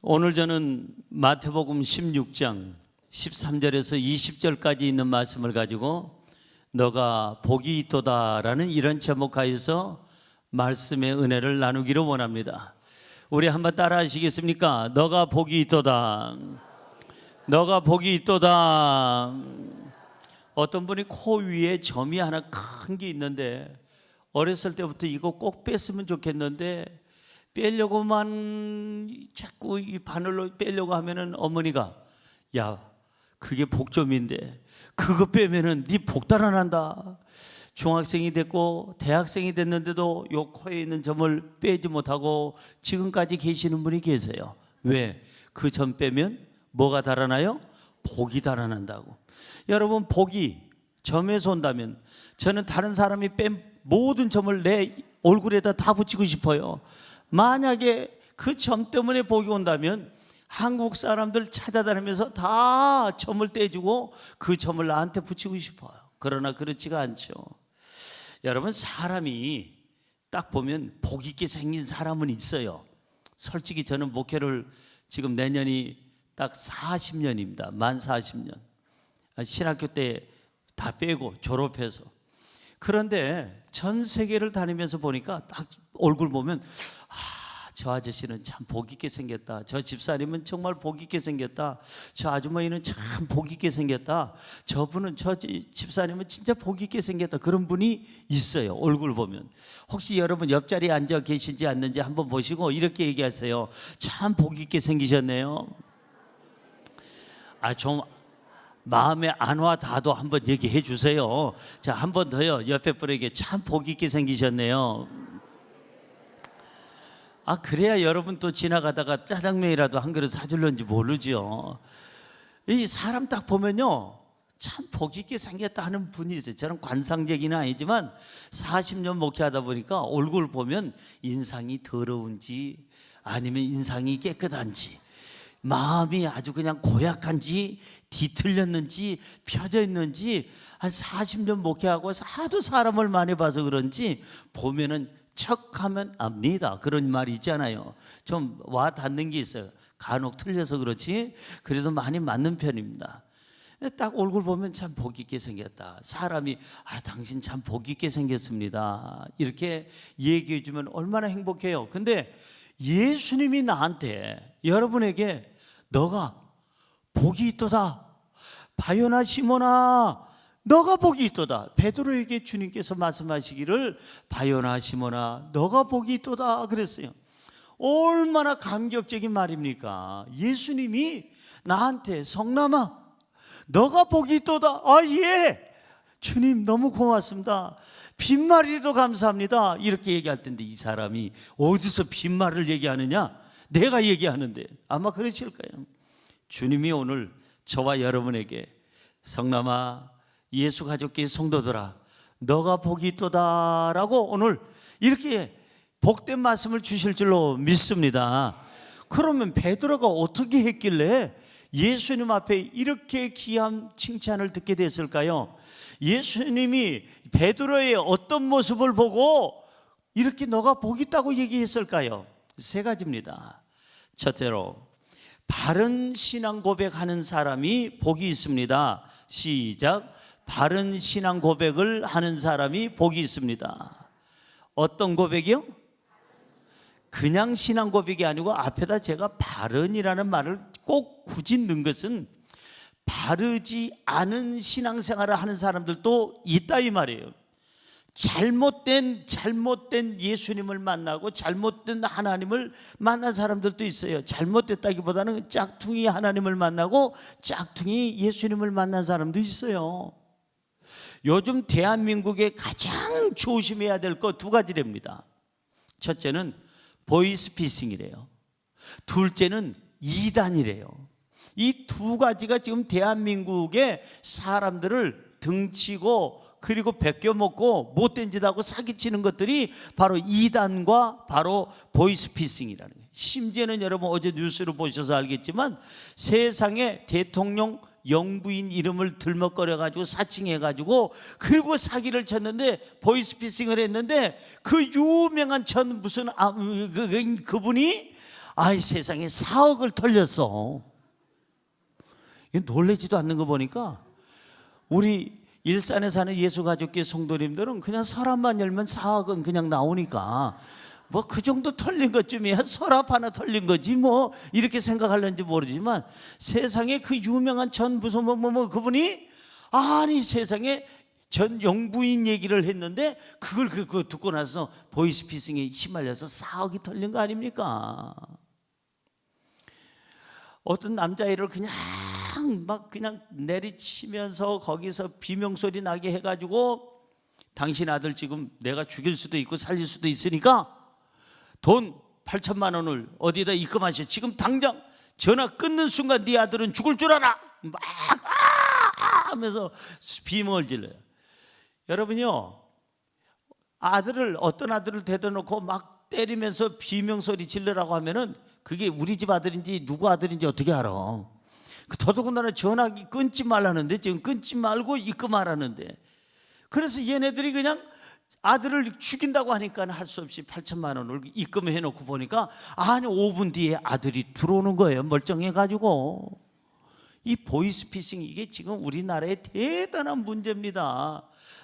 오늘 저는 마태복음 16장 13절에서 20절까지 있는 말씀을 가지고 너가 복이 있도다라는 이런 제목하에서 말씀의 은혜를 나누기를 원합니다. 우리 한번 따라 하시겠습니까? 너가 복이 있도다. 너가 복이 있도다. 어떤 분이 코 위에 점이 하나 큰 게 있는데 어렸을 때부터 이거 꼭 뺐으면 좋겠는데 빼려고만 자꾸 이 바늘로 빼려고 하면은 어머니가 야 그게 복점인데 그거 빼면은 네 복 달아난다. 중학생이 됐고 대학생이 됐는데도 요 코에 있는 점을 빼지 못하고 지금까지 계시는 분이 계세요. 왜? 그 점 빼면 뭐가 달아나요? 복이 달아난다고. 여러분, 복이 점에서 온다면 저는 다른 사람이 뺀 모든 점을 내 얼굴에다 다 붙이고 싶어요. 만약에 그 점 때문에 복이 온다면 한국 사람들 찾아다니면서 다 점을 떼주고 그 점을 나한테 붙이고 싶어요. 그러나 그렇지가 않죠. 여러분, 사람이 딱 보면 복 있게 생긴 사람은 있어요. 솔직히 저는 목회를 지금 내년이 딱 40년입니다. 만 40년. 신학교 때 다 빼고 졸업해서. 그런데 전 세계를 다니면서 보니까 딱 얼굴 보면 저 아저씨는 참 복 있게 생겼다. 저 집사님은 정말 복 있게 생겼다. 저 아주머니는 참 복 있게 생겼다. 저분은 저 집사님은 진짜 복 있게 생겼다. 그런 분이 있어요. 얼굴 보면. 혹시 여러분 옆자리에 앉아 계신지 않는지 한번 보시고 이렇게 얘기하세요. 참 복 있게 생기셨네요. 좀 마음에 안 와 닿아도 한번 얘기해 주세요. 자, 한 번 더요. 옆에 분에게 참 복 있게 생기셨네요. 그래야 여러분 또 지나가다가 짜장면이라도 한 그릇 사줄런지 모르죠. 이 사람 딱 보면요, 참 복 있게 생겼다 하는 분이 있어요. 저는 관상적이는 아니지만 40년 목회하다 보니까 얼굴 보면 인상이 더러운지 아니면 인상이 깨끗한지, 마음이 아주 그냥 고약한지 뒤틀렸는지 펴져 있는지, 한 40년 목회하고 하도 사람을 많이 봐서 그런지 보면은 척하면 압니다. 그런 말이 있잖아요. 좀 와 닿는 게 있어요. 간혹 틀려서 그렇지 그래도 많이 맞는 편입니다. 딱 얼굴 보면 참 복 있게 생겼다. 사람이 당신 참 복 있게 생겼습니다. 이렇게 얘기해 주면 얼마나 행복해요. 근데 예수님이 나한테, 여러분에게 너가 복이 있도다. 바요나 시몬아, 너가 복이 있도다. 베드로에게 주님께서 말씀하시기를 바요나 시몬아, 너가 복이 있도다 그랬어요. 얼마나 감격적인 말입니까? 예수님이 나한테 성남아, 너가 복이 있도다. 예, 주님 너무 고맙습니다. 빈말이라도 감사합니다. 이렇게 얘기할 텐데 이 사람이 어디서 빈말을 얘기하느냐? 내가 얘기하는데 아마 그러실 거예요. 주님이 오늘 저와 여러분에게 성남아, 예수 가족계 성도들아, 너가 복이 있도다라고 오늘 이렇게 복된 말씀을 주실 줄로 믿습니다. 그러면 베드로가 어떻게 했길래 예수님 앞에 이렇게 귀한 칭찬을 듣게 됐을까요? 예수님이 베드로의 어떤 모습을 보고 이렇게 너가 복 있다고 얘기했을까요? 세 가지입니다. 첫째로, 바른 신앙 고백하는 사람이 복이 있습니다. 시작. 바른 신앙 고백을 하는 사람이 복이 있습니다. 어떤 고백이요? 그냥 신앙 고백이 아니고 앞에다 제가 바른이라는 말을 꼭 굳이 넣은 것은 바르지 않은 신앙생활을 하는 사람들도 있다 이 말이에요. 잘못된 예수님을 만나고 잘못된 하나님을 만난 사람들도 있어요. 잘못됐다기보다는 짝퉁이 하나님을 만나고 짝퉁이 예수님을 만난 사람도 있어요. 요즘 대한민국에 가장 조심해야 될 것 두 가지랍니다. 첫째는 보이스피싱이래요. 둘째는 이단이래요. 이 두 가지가 지금 대한민국의 사람들을 등치고 그리고 베껴먹고 못된 짓 하고 사기치는 것들이 바로 이단과 바로 보이스피싱이라는 거예요. 심지어는 여러분 어제 뉴스를 보셔서 알겠지만 세상에 대통령 영부인 이름을 들먹거려가지고 사칭해가지고 그리고 사기를 쳤는데 보이스피싱을 했는데 그 유명한 그분이 아이 세상에 4억을 털렸어. 놀라지도 않는 거 보니까 우리 일산에 사는 예수가족계 성도님들은 그냥 서랍만 열면 4억은 그냥 나오니까 뭐 그 정도 털린 것쯤이야 서랍 하나 털린 거지 뭐 이렇게 생각할는지 모르지만 세상에 그 유명한 전 무슨 뭐 그분이 아니 세상에 전 영부인 얘기를 했는데 그걸 그거 듣고 나서 보이스피싱에 휘말려서 4억이 털린 거 아닙니까? 어떤 남자애를 그냥 막 그냥 내리치면서 거기서 비명소리 나게 해가지고 당신 아들 지금 내가 죽일 수도 있고 살릴 수도 있으니까 돈 8천만 원을 어디다 입금하셔. 지금 당장 전화 끊는 순간 네 아들은 죽을 줄 알아. 막 하면서 비명을 질러요. 여러분요, 어떤 아들을 대다 놓고 막 때리면서 비명소리 질러라고 하면은 그게 우리 집 아들인지 누구 아들인지 어떻게 알아? 더더군다나 전화기 끊지 말라는데 지금 끊지 말고 입금하라는데, 그래서 얘네들이 그냥 아들을 죽인다고 하니까 할 수 없이 8천만 원을 입금해 놓고 보니까 아니 5분 뒤에 아들이 들어오는 거예요. 멀쩡해가지고. 이 보이스피싱 이게 지금 우리나라의 대단한 문제입니다.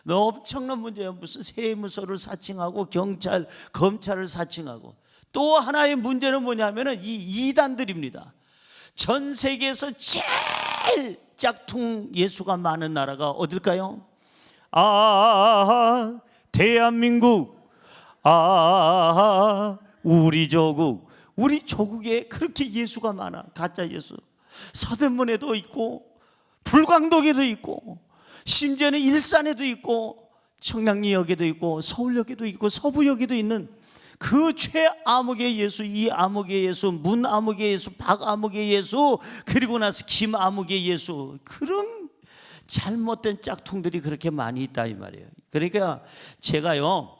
엄청난 문제예요. 무슨 세무서를 사칭하고 경찰, 검찰을 사칭하고. 또 하나의 문제는 뭐냐면은 이 이단들입니다. 전 세계에서 제일 짝퉁 예수가 많은 나라가 어딜까요? 대한민국, 우리 조국에 그렇게 예수가 많아. 가짜 예수. 서대문에도 있고 불광동에도 있고 심지어는 일산에도 있고 청량리역에도 있고 서울역에도 있고 서부역에도 있는 그 최암흑의 예수, 이암흑의 예수, 문암흑의 예수, 박암흑의 예수, 그리고 나서 김암흑의 예수, 그런 잘못된 짝퉁들이 그렇게 많이 있다 이 말이에요. 그러니까 제가요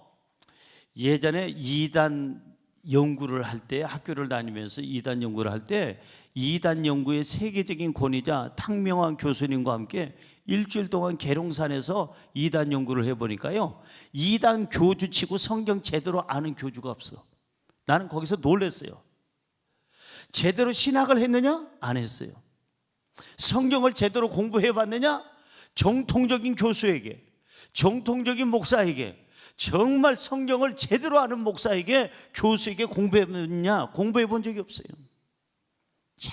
예전에 이단 연구를 할 때, 학교를 다니면서 이단 연구를 할 때 이단 연구의 세계적인 권위자 탕명환 교수님과 함께 일주일 동안 계룡산에서 이단 연구를 해보니까요, 이단 교주치고 성경 제대로 아는 교주가 없어. 나는 거기서 놀랐어요. 제대로 신학을 했느냐? 안 했어요. 성경을 제대로 공부해봤느냐? 정통적인 교수에게, 정통적인 목사에게, 정말 성경을 제대로 아는 목사에게, 교수에게 공부해봤느냐? 공부해본 적이 없어요. 자,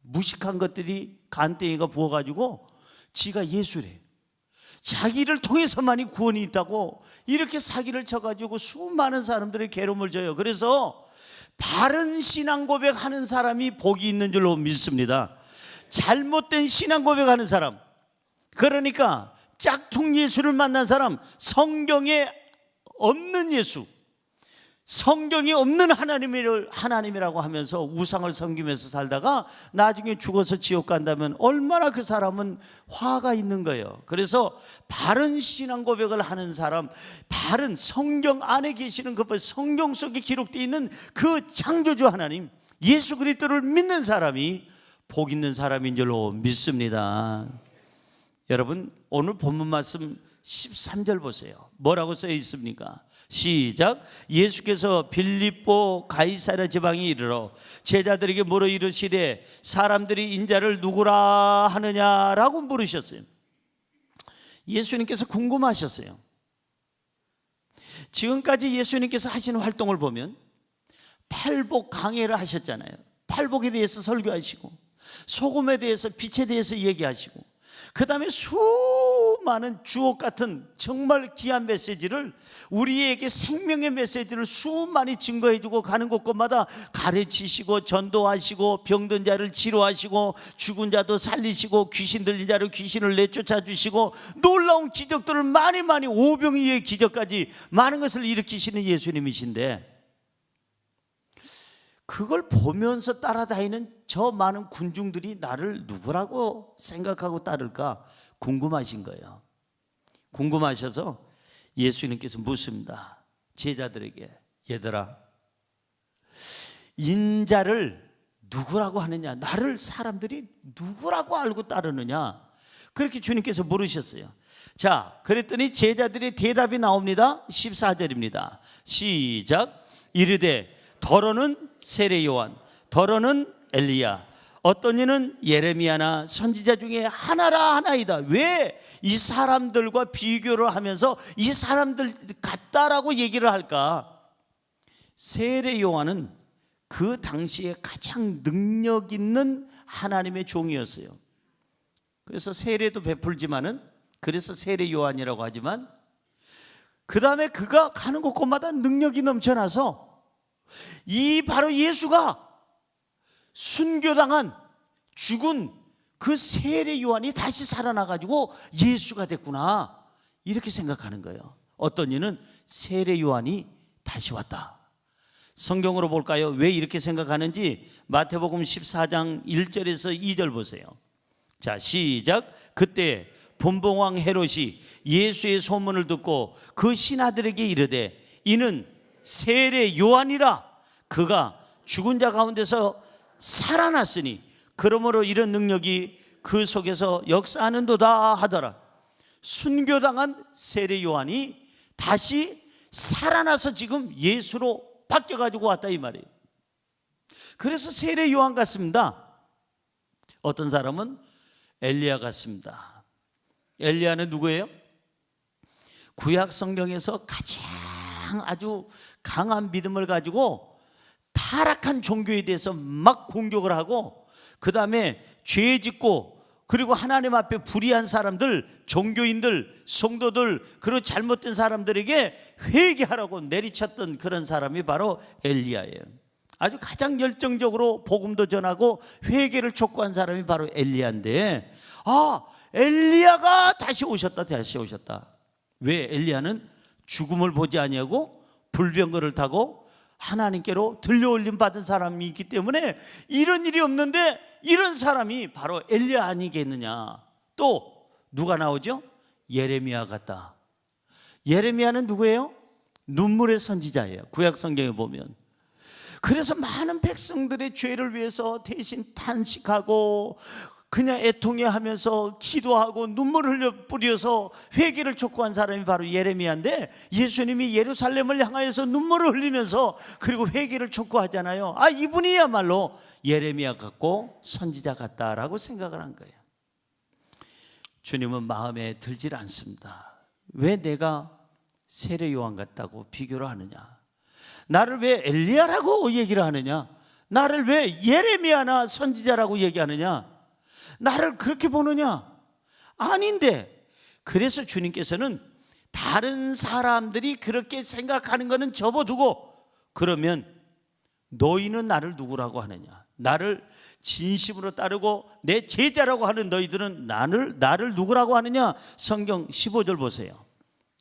무식한 것들이 간땡이가 부어가지고 지가 예수래, 자기를 통해서만이 구원이 있다고 이렇게 사기를 쳐가지고 수많은 사람들의 괴로움을 줘요. 그래서 바른 신앙 고백하는 사람이 복이 있는 줄로 믿습니다. 잘못된 신앙 고백하는 사람, 그러니까 짝퉁 예수를 만난 사람, 성경에 없는 예수, 성경이 없는 하나님이라고 하면서 우상을 섬기면서 살다가 나중에 죽어서 지옥 간다면 얼마나 그 사람은 화가 있는 거예요. 그래서 바른 신앙 고백을 하는 사람, 바른 성경 안에 계시는 그 성경 속에 기록되어 있는 그 창조주 하나님 예수 그리스도를 믿는 사람이 복 있는 사람인 줄로 믿습니다. 여러분, 오늘 본문 말씀 13절 보세요. 뭐라고 써 있습니까? 시작. 예수께서 빌립보 가이사랴 지방에 이르러 제자들에게 물어 이르시되 사람들이 인자를 누구라 하느냐라고 물으셨어요. 예수님께서 궁금하셨어요. 지금까지 예수님께서 하시는 활동을 보면 팔복 강해를 하셨잖아요. 팔복에 대해서 설교하시고 소금에 대해서, 빛에 대해서 얘기하시고, 그 다음에 수많은 주옥 같은 정말 귀한 메시지를, 우리에게 생명의 메시지를 수많이 증거해주고 가는 곳곳마다 가르치시고 전도하시고 병든 자를 치료하시고 죽은 자도 살리시고 귀신 들린 자를 귀신을 내쫓아 주시고 놀라운 기적들을 많이 오병이의 기적까지 많은 것을 일으키시는 예수님이신데, 그걸 보면서 따라다니는 저 많은 군중들이 나를 누구라고 생각하고 따를까 궁금하신 거예요. 궁금하셔서 예수님께서 묻습니다. 제자들에게, 얘들아, 인자를 누구라고 하느냐? 나를 사람들이 누구라고 알고 따르느냐? 그렇게 주님께서 물으셨어요. 자, 그랬더니 제자들의 대답이 나옵니다. 14절입니다. 시작. 이르되 더러는 세례 요한, 더러는 엘리야, 어떤 이는 예레미야나 선지자 중에 하나라 하나이다. 왜 이 사람들과 비교를 하면서 이 사람들 같다라고 얘기를 할까? 세례 요한은 그 당시에 가장 능력 있는 하나님의 종이었어요. 그래서 세례도 베풀지만은, 그래서 세례 요한이라고 하지만, 그 다음에 그가 가는 곳곳마다 능력이 넘쳐나서 이 바로 예수가 순교당한 죽은 그 세례 요한이 다시 살아나가지고 예수가 됐구나, 이렇게 생각하는 거예요. 어떤 이는 세례 요한이 다시 왔다. 성경으로 볼까요? 왜 이렇게 생각하는지 마태복음 14장 1절에서 2절 보세요. 자, 시작. 그때 분봉왕 헤롯이 예수의 소문을 듣고 그 신하들에게 이르되 이는 세례 요한이라. 그가 죽은 자 가운데서 살아났으니 그러므로 이런 능력이 그 속에서 역사하는도다 하더라. 순교당한 세례 요한이 다시 살아나서 지금 예수로 바뀌어가지고 왔다 이 말이에요. 그래서 세례 요한 같습니다. 어떤 사람은 엘리야 같습니다. 엘리야는 누구예요? 구약 성경에서 가장 아주 강한 믿음을 가지고 타락한 종교에 대해서 막 공격을 하고, 그 다음에 죄 짓고, 그리고 하나님 앞에 불의한 사람들, 종교인들, 성도들, 그런 잘못된 사람들에게 회개하라고 내리쳤던 그런 사람이 바로 엘리야예요. 아주 가장 열정적으로 복음도 전하고 회개를 촉구한 사람이 바로 엘리야인데, 엘리야가 다시 오셨다. 왜? 엘리야는 죽음을 보지 아니하고 불병거를 타고 하나님께로 들려올림 받은 사람이 있기 때문에 이런 일이 없는데, 이런 사람이 바로 엘리야 아니겠느냐. 또 누가 나오죠? 예레미야 같다. 예레미야는 누구예요? 눈물의 선지자예요. 구약 성경에 보면. 그래서 많은 백성들의 죄를 위해서 대신 탄식하고 그냥 애통해하면서 기도하고 눈물을 흘려 뿌려서 회개를 촉구한 사람이 바로 예레미야인데, 예수님이 예루살렘을 향하여서 눈물을 흘리면서 그리고 회개를 촉구하잖아요. 이분이야말로 예레미야 같고 선지자 같다라고 생각을 한 거예요. 주님은 마음에 들질 않습니다. 왜 내가 세례 요한 같다고 비교를 하느냐? 나를 왜 엘리야라고 얘기를 하느냐? 나를 왜 예레미야나 선지자라고 얘기하느냐? 나를 그렇게 보느냐? 아닌데. 그래서 주님께서는 다른 사람들이 그렇게 생각하는 것은 접어두고, 그러면 너희는 나를 누구라고 하느냐? 나를 진심으로 따르고 내 제자라고 하는 너희들은 나를 누구라고 하느냐? 성경 15절 보세요.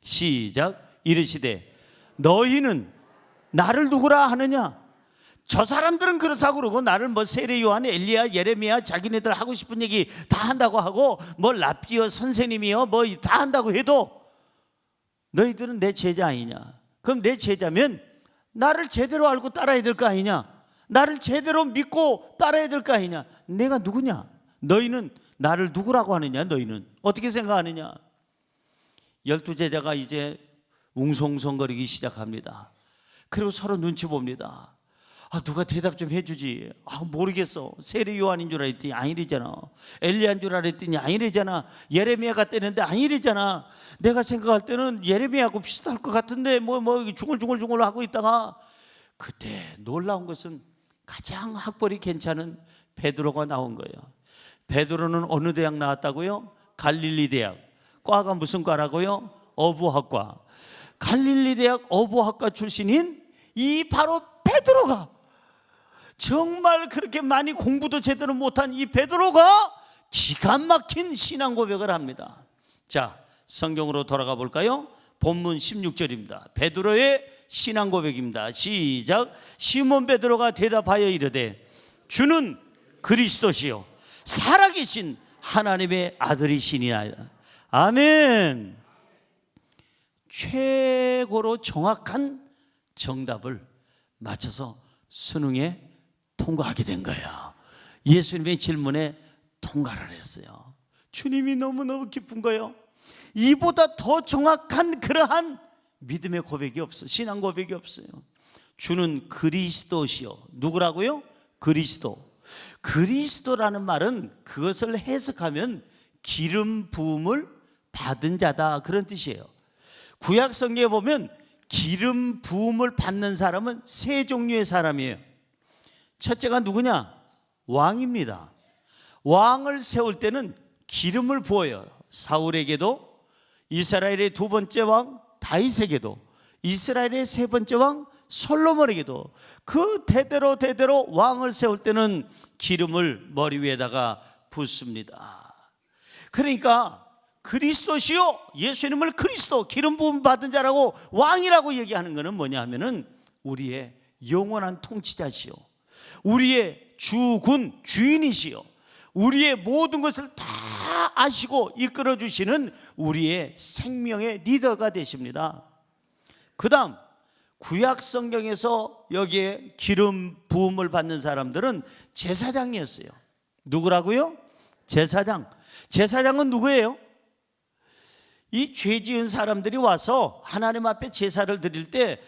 시작. 이르시되 너희는 나를 누구라 하느냐? 저 사람들은 그렇다고 그러고 나를 뭐 세례 요한, 엘리야, 예레미야 자기네들 하고 싶은 얘기 다 한다고 하고, 뭐 랍비어 선생님이요 뭐 다 한다고 해도 너희들은 내 제자 아니냐? 그럼 내 제자면 나를 제대로 알고 따라야 될 거 아니냐? 나를 제대로 믿고 따라야 될 거 아니냐? 내가 누구냐? 너희는 나를 누구라고 하느냐? 너희는 어떻게 생각하느냐? 12제자가 이제 웅성웅성거리기 시작합니다. 그리고 서로 눈치 봅니다. 누가 대답 좀 해주지. 모르겠어. 세례 요한인 줄 알았더니 아니래잖아. 엘리야인 줄 알았더니 아니래잖아. 예레미야 같다는데 아니래잖아. 내가 생각할 때는 예레미야하고 비슷할 것 같은데 뭐 중얼중얼 하고 있다가, 그때 놀라운 것은 가장 학벌이 괜찮은 베드로가 나온 거예요. 베드로는 어느 대학 나왔다고요? 갈릴리 대학. 과가 무슨 과라고요? 어부학과. 갈릴리 대학 어부학과 출신인 이 바로 베드로가, 정말 그렇게 많이 공부도 제대로 못한 이 베드로가 기가 막힌 신앙 고백을 합니다. 자, 성경으로 돌아가 볼까요? 본문 16절입니다. 베드로의 신앙 고백입니다. 시작. 시몬 베드로가 대답하여 이르되 주는 그리스도시요 살아계신 하나님의 아들이시니라. 아멘. 최고로 정확한 정답을 맞춰서 수능에 통과하게 된 거예요. 예수님의 질문에 통과를 했어요. 주님이 너무너무 기쁜 거예요. 이보다 더 정확한 그러한 믿음의 고백이 없어요. 신앙 고백이 없어요. 주는 그리스도시요. 누구라고요? 그리스도. 그리스도라는 말은 그것을 해석하면 기름 부음을 받은 자다, 그런 뜻이에요. 구약 성경에 보면 기름 부음을 받는 사람은 세 종류의 사람이에요. 첫째가 누구냐? 왕입니다. 왕을 세울 때는 기름을 부어요. 사울에게도, 이스라엘의 두 번째 왕 다윗에게도, 이스라엘의 세 번째 왕 솔로몬에게도 그 대대로 왕을 세울 때는 기름을 머리 위에다가 붓습니다. 그러니까 그리스도시요, 예수님을 그리스도, 기름 부음 받은 자라고 왕이라고 얘기하는 것은 뭐냐 하면은 우리의 영원한 통치자시요, 우리의 주군, 주인이시요, 우리의 모든 것을 다 아시고 이끌어 주시는 우리의 생명의 리더가 되십니다. 그 다음 구약 성경에서 여기에 기름 부음을 받는 사람들은 제사장이었어요. 누구라고요? 제사장. 제사장은 누구예요? 이 죄 지은 사람들이 와서 하나님 앞에 제사를 드릴 때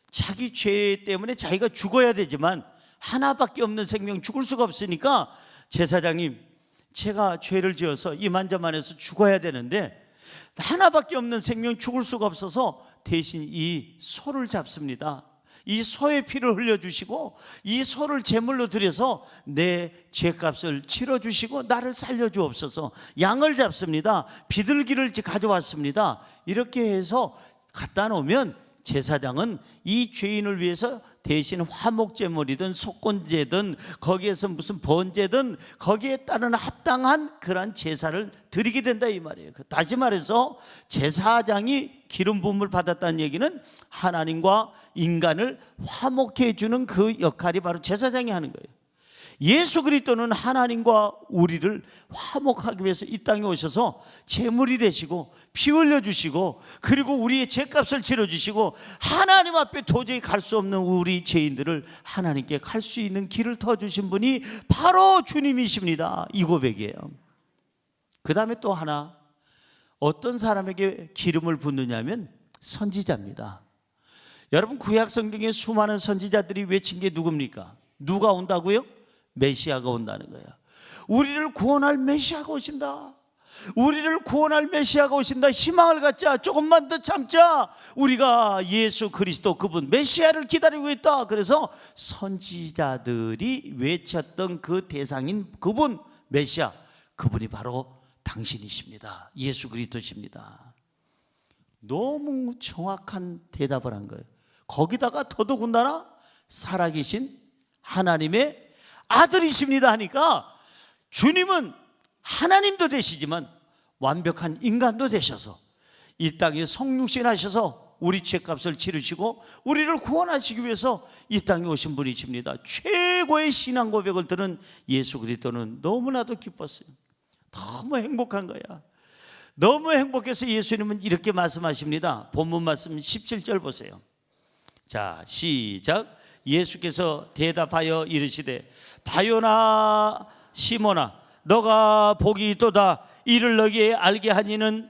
자기 죄 때문에 자기가 죽어야 되지만 하나밖에 없는 생명, 죽을 수가 없으니까 제사장님, 제가 죄를 지어서 이만저만해서 죽어야 되는데 하나밖에 없는 생명, 죽을 수가 없어서 대신 이 소를 잡습니다. 이 소의 피를 흘려주시고 이 소를 제물로 드려서 내 죄값을 치러주시고 나를 살려주옵소서. 양을 잡습니다. 비둘기를 가져왔습니다. 이렇게 해서 갖다 놓으면 제사장은 이 죄인을 위해서 대신 화목제물이든 속건제든 거기에서 무슨 번제든 거기에 따른 합당한 그런 제사를 드리게 된다, 이 말이에요. 다시 말해서 제사장이 기름 부음을 받았다는 얘기는 하나님과 인간을 화목해 주는 그 역할이 바로 제사장이 하는 거예요. 예수 그리스도는 하나님과 우리를 화목하기 위해서 이 땅에 오셔서 제물이 되시고 피 흘려주시고 그리고 우리의 죄값을 치러주시고 하나님 앞에 도저히 갈 수 없는 우리 죄인들을 하나님께 갈 수 있는 길을 터주신 분이 바로 주님이십니다. 이 고백이에요. 그 다음에 또 하나, 어떤 사람에게 기름을 붓느냐면 선지자입니다. 여러분, 구약 성경에 수많은 선지자들이 외친 게 누굽니까? 누가 온다고요? 메시아가 온다는 거예요. 우리를 구원할 메시아가 오신다. 우리를 구원할 메시아가 오신다. 희망을 갖자. 조금만 더 참자. 우리가 예수 그리스도 그분 메시아를 기다리고 있다. 그래서 선지자들이 외쳤던 그 대상인 그분 메시아, 그분이 바로 당신이십니다. 예수 그리스도십니다. 너무 정확한 대답을 한 거예요. 거기다가 더더군다나 살아계신 하나님의 아들이십니다 하니까 주님은 하나님도 되시지만 완벽한 인간도 되셔서 이 땅에 성육신 하셔서 우리 죄값을 치르시고 우리를 구원하시기 위해서 이 땅에 오신 분이십니다. 최고의 신앙 고백을 들은 예수 그리스도는 너무나도 기뻤어요. 너무 행복한 거야. 너무 행복해서 예수님은 이렇게 말씀하십니다. 본문 말씀 17절 보세요. 자, 시작. 예수께서 대답하여 이르시되 바요나 시몬아, 너가 복이 있도다. 이를 너희에 알게 하니는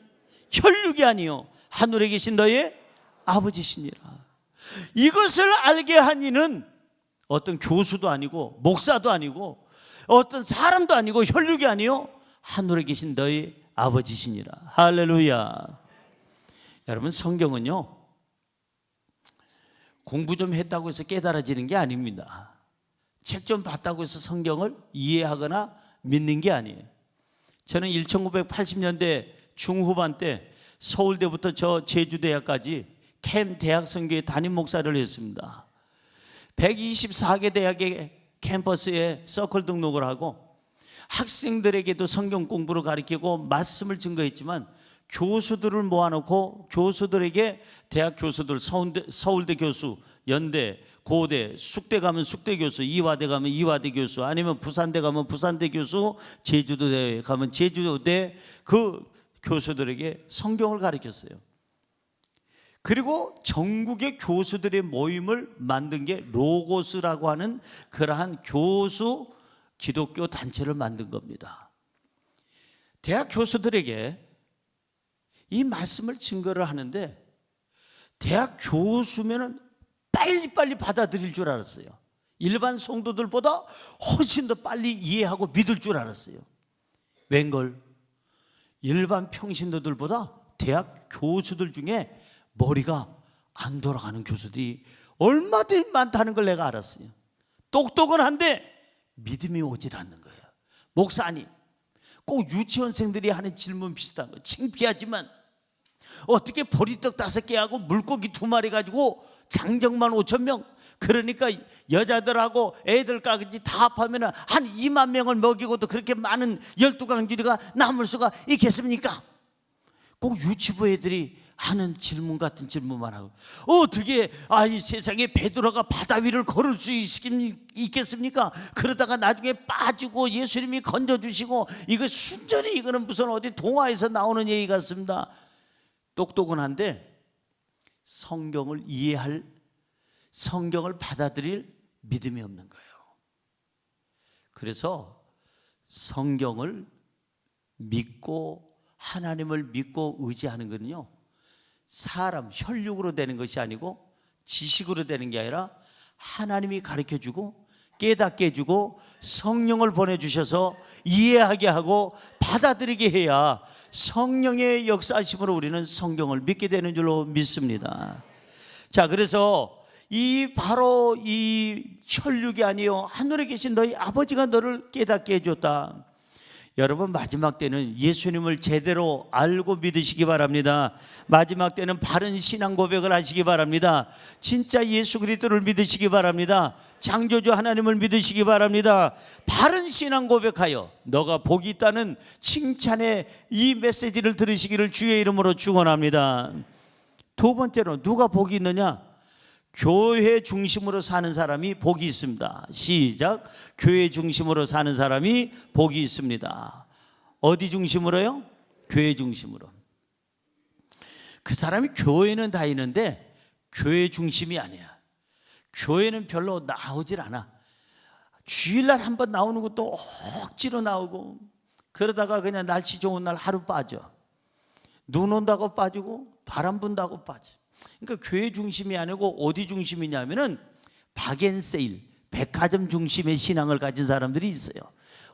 혈육이 아니요 하늘에 계신 너의 아버지시니라. 이것을 알게 하니는 어떤 교수도 아니고 목사도 아니고 어떤 사람도 아니고 혈육이 아니요 하늘에 계신 너의 아버지시니라. 할렐루야. 여러분, 성경은요 공부 좀 했다고 해서 깨달아지는 게 아닙니다. 책 좀 봤다고 해서 성경을 이해하거나 믿는 게 아니에요. 저는 1980년대 중후반 때 서울대부터 저 제주대학까지 캠 대학선교회 담임 목사를 했습니다. 124개 대학의 캠퍼스에 서클 등록을 하고 학생들에게도 성경 공부를 가르치고 말씀을 증거했지만 교수들을 모아놓고 교수들에게 대학 교수들, 서울대 교수, 연대, 고대, 숙대 가면 숙대 교수, 이화대 가면 이화대 교수, 아니면 부산대 가면 부산대 교수, 제주도대 가면 제주도대 그 교수들에게 성경을 가르쳤어요. 그리고 전국의 교수들의 모임을 만든 게 로고스라고 하는 그러한 교수 기독교 단체를 만든 겁니다. 대학 교수들에게 이 말씀을 증거를 하는데 대학 교수면은 빨리빨리 받아들일 줄 알았어요. 일반 성도들보다 훨씬 더 빨리 이해하고 믿을 줄 알았어요. 웬걸? 일반 평신도들보다 대학 교수들 중에 머리가 안 돌아가는 교수들이 얼마나 많다는 걸 내가 알았어요. 똑똑은 한데 믿음이 오질 않는 거예요. 목사님, 꼭 유치원생들이 하는 질문 비슷한 거, 창피하지만 어떻게 보리떡 5개 하고 물고기 2마리 가지고 장정만 5,000명, 그러니까 여자들하고 애들까지 다 합하면 한 2만 명을 먹이고도 그렇게 많은 12강줄이가 남을 수가 있겠습니까? 꼭 유치부 애들이 하는 질문 같은 질문만 하고, 어떻게 이 세상에 베드로가 바다 위를 걸을 수 있겠습니까? 그러다가 나중에 빠지고 예수님이 건져주시고, 이거 순전히 이거는 무슨 어디 동화에서 나오는 얘기 같습니다. 똑똑은 한데 성경을 이해할, 성경을 받아들일 믿음이 없는 거예요. 그래서 성경을 믿고 하나님을 믿고 의지하는 것은요, 사람 혈육으로 되는 것이 아니고 지식으로 되는 게 아니라 하나님이 가르쳐주고 깨닫게 해주고 성령을 보내주셔서 이해하게 하고 받아들이게 해야 성령의 역사하심으로 우리는 성경을 믿게 되는 줄로 믿습니다. 자, 그래서 바로 이 혈육이 아니요 하늘에 계신 너희 아버지가 너를 깨닫게 해줬다. 여러분, 마지막 때는 예수님을 제대로 알고 믿으시기 바랍니다. 마지막 때는 바른 신앙 고백을 하시기 바랍니다. 진짜 예수 그리스도를 믿으시기 바랍니다. 창조주 하나님을 믿으시기 바랍니다. 바른 신앙 고백하여 너가 복이 있다는 칭찬의 이 메시지를 들으시기를 주의 이름으로 축원합니다. 두 번째로 누가 복이 있느냐? 교회 중심으로 사는 사람이 복이 있습니다. 시작. 교회 중심으로 사는 사람이 복이 있습니다. 어디 중심으로요? 교회 중심으로. 그 사람이 교회는 다니는데 교회 중심이 아니야. 교회는 별로 나오질 않아. 주일날 한번 나오는 것도 억지로 나오고, 그러다가 그냥 날씨 좋은 날 하루 빠져. 눈 온다고 빠지고 바람 분다고 빠져. 그러니까 교회 중심이 아니고 어디 중심이냐면은 박앤세일, 백화점 중심의 신앙을 가진 사람들이 있어요.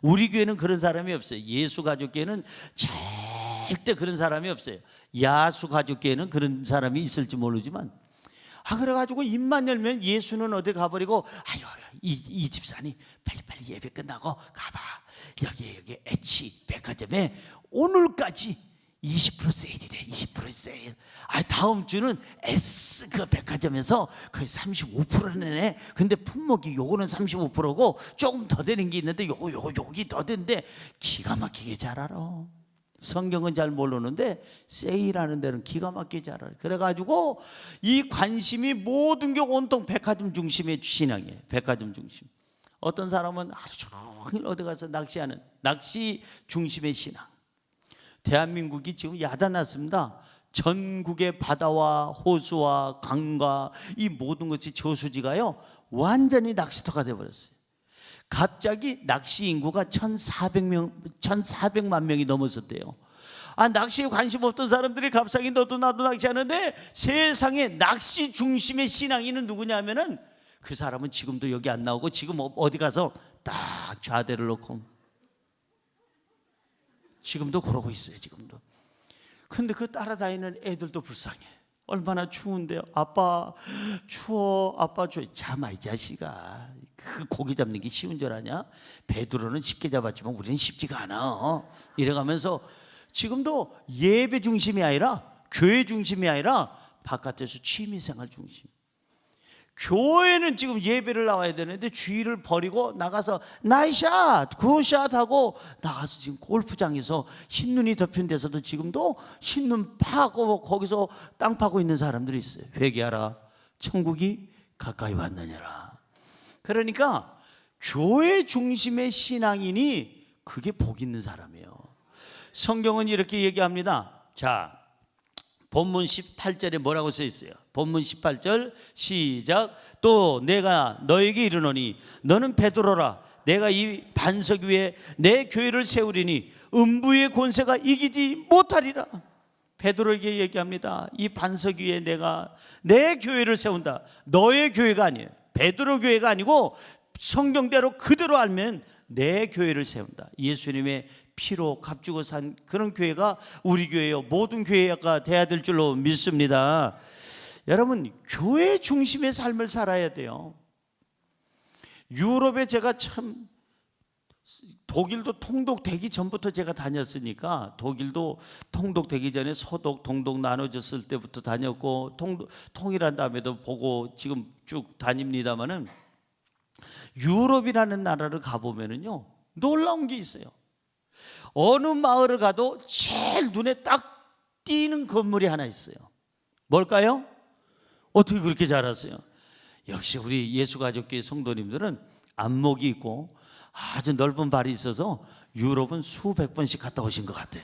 우리 교회는 그런 사람이 없어요. 예수 가족교회는 절대 그런 사람이 없어요. 야수 가족교회는 그런 사람이 있을지 모르지만, 그래가지고 입만 열면 예수는 어디 가버리고, 이 집사님 빨리빨리 예배 끝나고 가봐. 여기 H 백화점에 오늘까지 20% 세일이래. 20% 세일. 다음 주는 S 그 백화점에서 거의 35%네. 근데 품목이 요거는 35%고 조금 더 되는 게 있는데 여기 더 된대. 기가 막히게 잘 알아. 성경은 잘 모르는데 세일하는 데는 기가 막히게 잘 알아. 그래가지고 이 관심이 모든 게 온통 백화점 중심의 신앙이에요. 백화점 중심. 어떤 사람은 하루 종일 어디 가서 낚시하는 낚시 중심의 신앙. 대한민국이 지금 야단났습니다. 전국의 바다와 호수와 강과 이 모든 것이 저수지가요 완전히 낚시터가 되어버렸어요. 갑자기 낚시 인구가 1,400만 명이 넘어섰대요. 낚시에 관심 없던 사람들이 갑자기 너도 나도 낚시하는데, 세상에 낚시 중심의 신앙인은 누구냐면은 그 사람은 지금도 여기 안 나오고 지금 어디 가서 딱 좌대를 놓고 지금도 그러고 있어요. 지금도. 근데 그 따라다니는 애들도 불쌍해. 얼마나 추운데요. 아빠 추워, 아빠 추워. 참아 이 자식아. 그 고기 잡는 게 쉬운 줄 아냐? 베드로는 쉽게 잡았지만 우리는 쉽지가 않아. 이래가면서 지금도 예배 중심이 아니라 교회 중심이 아니라 바깥에서 취미생활 중심. 교회는 지금 예배를 나와야 되는데 주일을 버리고 나가서 나이샷, 굿샷 하고 나가서 지금 골프장에서 흰눈이 덮인 데서도 지금도 흰눈 파고 거기서 땅 파고 있는 사람들이 있어요. 회개하라, 천국이 가까이 왔느냐라. 그러니까 교회 중심의 신앙인이 그게 복 있는 사람이에요. 성경은 이렇게 얘기합니다. 자, 본문 18절에 뭐라고 써 있어요? 본문 18절 시작. 또 내가 너에게 이르노니 너는 베드로라. 내가 이 반석 위에 내 교회를 세우리니 음부의 권세가 이기지 못하리라. 베드로에게 얘기합니다. 이 반석 위에 내가 내 교회를 세운다. 너의 교회가 아니에요. 베드로 교회가 아니고 성경대로 그대로 알면 내 교회를 세운다. 예수님의 피로 값주고 산 그런 교회가 우리 교회요, 모든 교회가 돼야 될 줄로 믿습니다. 여러분, 교회 중심의 삶을 살아야 돼요. 유럽에 제가 참, 독일도 통독되기 전부터 제가 다녔으니까, 독일도 통독되기 전에 서독, 동독 나눠졌을 때부터 다녔고, 통일한 다음에도 보고 지금 쭉 다닙니다만은, 유럽이라는 나라를 가보면은요, 놀라운 게 있어요. 어느 마을을 가도 제일 눈에 딱 띄는 건물이 하나 있어요. 뭘까요? 어떻게 그렇게 잘 아세요? 역시 우리 예수가족교회 성도님들은 안목이 있고 아주 넓은 발이 있어서 유럽은 수백 번씩 갔다 오신 것 같아요.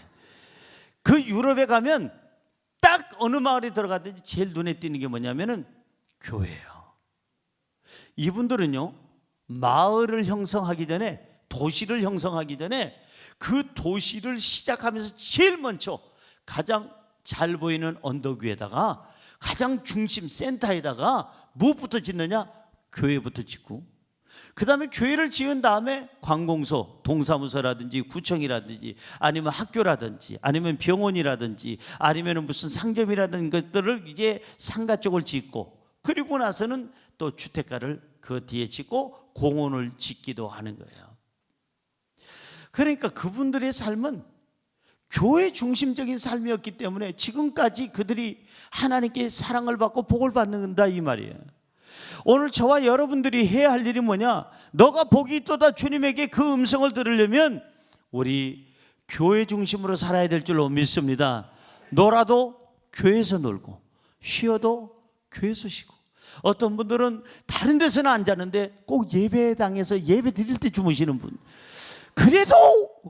그 유럽에 가면 딱 어느 마을에 들어가든지 제일 눈에 띄는 게 뭐냐면은 교회예요. 이분들은요, 마을을 형성하기 전에, 도시를 형성하기 전에 그 도시를 시작하면서 제일 먼저 가장 잘 보이는 언덕 위에다가 가장 중심 센터에다가 무엇부터 짓느냐? 교회부터 짓고, 그 다음에 교회를 지은 다음에 관공서, 동사무소라든지 구청이라든지 아니면 학교라든지 아니면 병원이라든지 아니면 무슨 상점이라든지 것들을 이제 상가 쪽을 짓고, 그리고 나서는 또 주택가를 그 뒤에 짓고 공원을 짓기도 하는 거예요. 그러니까 그분들의 삶은 교회 중심적인 삶이었기 때문에 지금까지 그들이 하나님께 사랑을 받고 복을 받는다 이 말이에요. 오늘 저와 여러분들이 해야 할 일이 뭐냐? 너가 복이 있도다 주님에게 그 음성을 들으려면 우리 교회 중심으로 살아야 될 줄로 믿습니다. 놀아도 교회에서 놀고, 쉬어도 교회에서 쉬고, 어떤 분들은 다른 데서는 안 자는데 꼭 예배당에서 예배 드릴 때 주무시는 분, 그래도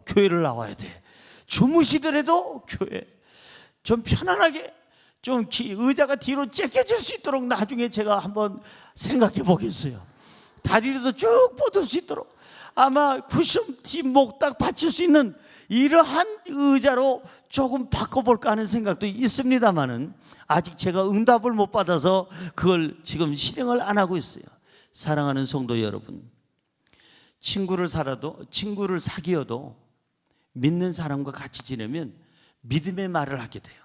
교회를 나와야 돼. 주무시더라도 교회. 좀 편안하게, 좀 의자가 뒤로 째껴질 수 있도록 나중에 제가 한번 생각해 보겠어요. 다리로도 쭉 뻗을 수 있도록 아마 쿠션 뒷목 딱 받칠 수 있는 이러한 의자로 조금 바꿔볼까 하는 생각도 있습니다만은 아직 제가 응답을 못 받아서 그걸 지금 실행을 안 하고 있어요. 사랑하는 성도 여러분, 친구를 사귀어도 믿는 사람과 같이 지내면 믿음의 말을 하게 돼요.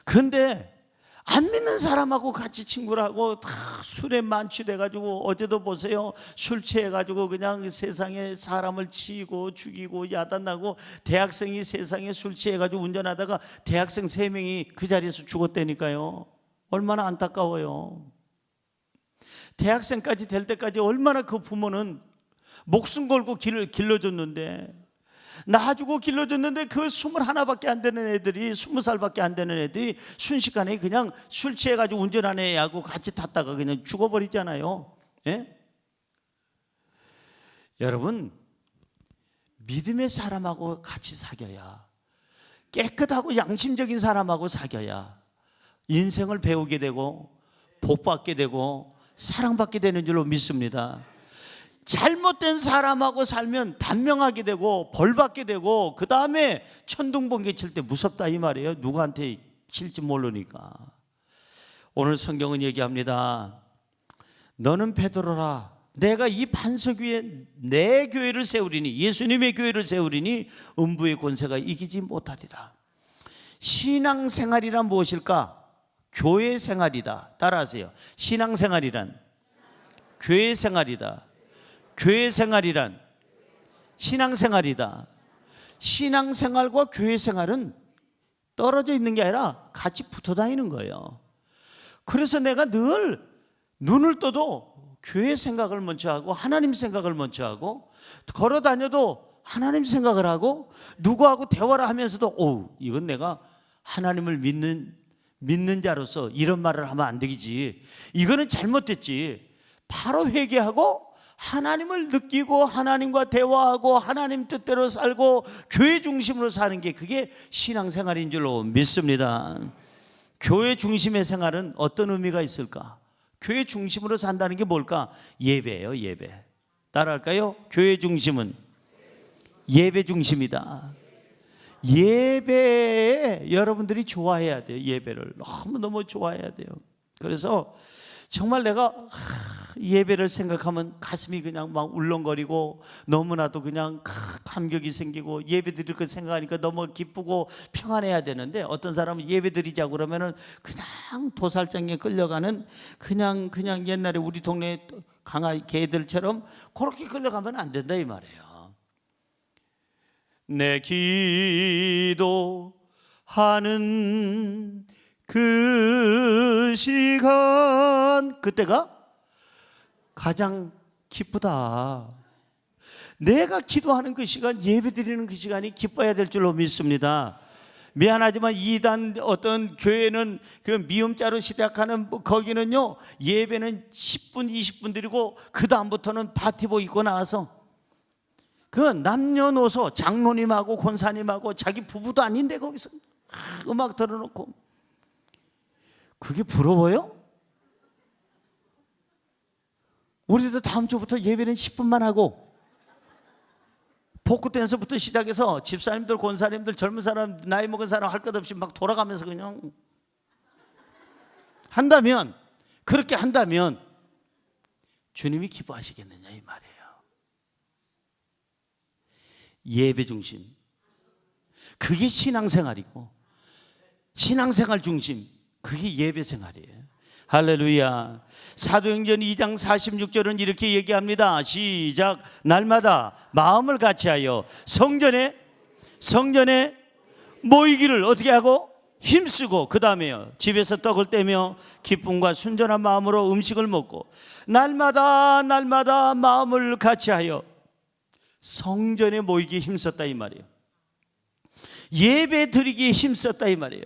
그런데 안 믿는 사람하고 같이 친구를 하고 다 술에 만취돼가지고, 어제도 보세요, 술 취해가지고 그냥 세상에 사람을 치고 죽이고 야단나고, 대학생이 세상에 술 취해가지고 운전하다가 대학생 3명이 그 자리에서 죽었다니까요. 얼마나 안타까워요. 대학생까지 될 때까지 얼마나 그 부모는 목숨 걸고 길을 길러줬는데, 낳아주고 길러줬는데 그 21밖에 안 되는 애들이, 20살밖에 안 되는 애들이 순식간에 그냥 술 취해가지고 운전하는 애하고 같이 탔다가 그냥 죽어버리잖아요. 예? 여러분, 믿음의 사람하고 같이 사귀어야, 깨끗하고 양심적인 사람하고 사귀어야 인생을 배우게 되고 복받게 되고 사랑받게 되는 줄로 믿습니다. 잘못된 사람하고 살면 단명하게 되고 벌받게 되고, 그 다음에 천둥번개 칠 때 무섭다 이 말이에요. 누구한테 칠지 모르니까. 오늘 성경은 얘기합니다. 너는 베드로라, 내가 이 반석 위에 내 교회를 세우리니, 예수님의 교회를 세우리니 음부의 권세가 이기지 못하리라. 신앙생활이란 무엇일까? 교회 생활이다. 따라하세요. 신앙생활이란 교회 생활이다. 교회 생활이란 신앙생활이다. 신앙생활과 교회 생활은 떨어져 있는 게 아니라 같이 붙어 다니는 거예요. 그래서 내가 늘 눈을 떠도 교회 생각을 먼저 하고 하나님 생각을 먼저 하고, 걸어 다녀도 하나님 생각을 하고, 누구하고 대화를 하면서도 이건 내가 하나님을 믿는 자로서 이런 말을 하면 안 되겠지, 이거는 잘못됐지, 바로 회개하고 하나님을 느끼고 하나님과 대화하고 하나님 뜻대로 살고 교회 중심으로 사는 게, 그게 신앙생활인 줄로 믿습니다. 교회 중심의 생활은 어떤 의미가 있을까? 교회 중심으로 산다는 게 뭘까? 예배예요. 예배. 따라할까요? 교회 중심은 예배 중심이다. 예배에 여러분들이 좋아해야 돼요. 예배를 너무너무 좋아해야 돼요. 그래서 정말 내가 예배를 생각하면 가슴이 그냥 막 울렁거리고 너무나도 그냥 감격이 생기고 예배 드릴 거 생각하니까 너무 기쁘고 평안해야 되는데, 어떤 사람은 예배 드리자고 그러면은 그냥 도살장에 끌려가는 그냥 옛날에 우리 동네 강아지 개들처럼 그렇게 끌려가면 안 된다 이 말이에요. 내 기도하는 그 시간, 그때가 가장 기쁘다. 내가 기도하는 그 시간, 예배 드리는 그 시간이 기뻐야 될 줄로 믿습니다. 미안하지만 이단 어떤 교회는 그 미음자로 시작하는 거기는요, 예배는 10분 20분 드리고 그 다음부터는 파티복 입고 나와서 그 남녀노소 장로님하고 권사님하고 자기 부부도 아닌데 거기서 음악 들어놓고, 그게 부러워요? 우리도 다음 주부터 예배는 10분만 하고 포크 댄스부터 시작해서 집사님들, 권사님들, 젊은 사람, 나이 먹은 사람 할 것 없이 막 돌아가면서 그냥 한다면, 그렇게 한다면 주님이 기뻐하시겠느냐 이 말이에요. 예배 중심, 그게 신앙생활이고, 신앙생활 중심, 그게 예배생활이에요. 할렐루야. 사도행전 2장 46절은 이렇게 얘기합니다. 시작. 날마다 마음을 같이하여 성전에 모이기를 어떻게 하고? 힘쓰고, 그 다음에요, 집에서 떡을 떼며 기쁨과 순전한 마음으로 음식을 먹고, 날마다 마음을 같이하여 성전에 모이기에 힘썼다 이 말이에요. 예배 드리기에 힘썼다 이 말이에요.